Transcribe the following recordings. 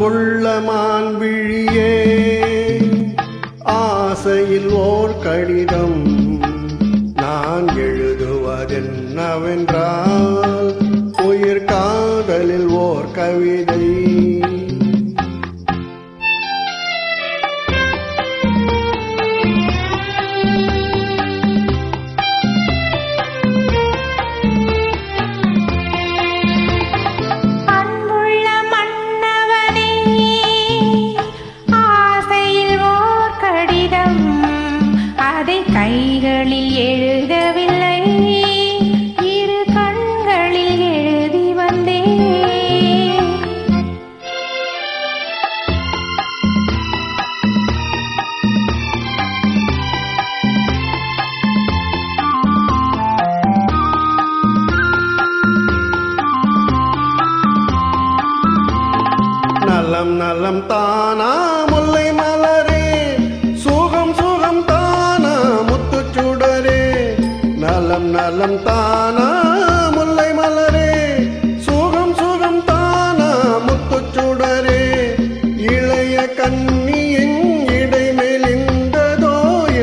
அன்புள்ள மான்விழியே, ஆசையில் ஓர் கடிதம் நான் எழுதுவதென்னவென்றால், உயிர் காதலில் ஓர் கவிதை. கைகளில் எழுதவில்லை, இரு கண்களில் எழுதி வந்தேன். நலம் நலம் தானா முல்லை மலரே, சுகம் சுகம் தானா முத்துச்சுடரே. நலம் நலம் தானா முல்லை மலரே, சுகம் சுகம் தானா முத்துச்சுடரே. இளைய கன்னியின் இடை மெலிந்ததோ,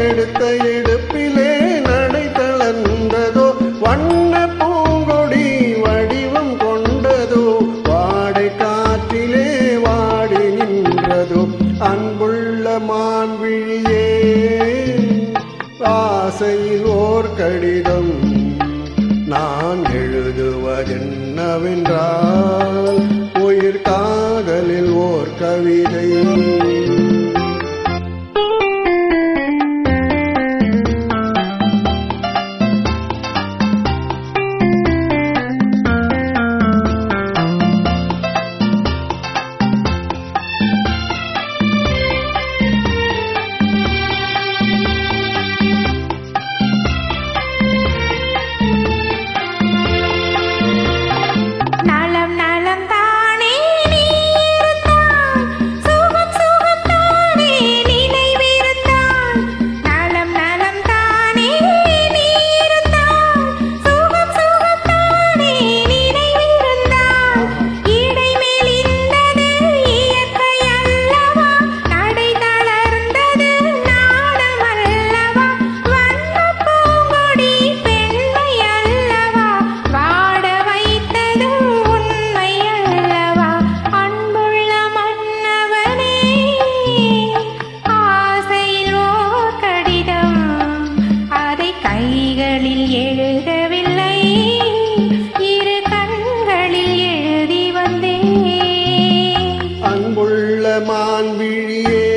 எடுத்த எடுப்பிலே நடை தளர்ந்ததோ. வண்ண பூங்கொடி வடிவம் கொண்டதோ, வாடை காற்றிலே வாடி நின்றதோ. அன்புள்ள மான்விழியே, ஆசையில் ஓர் கடிதம் நான் எழுதுவதென்னவென்றால், உயிர் காதலில் ஓர் கவிதை. கைகளில் எழுதவில்லை, இரு கண்களில் எழுதி வந்தேன். அன்புள்ள மான்விழியே,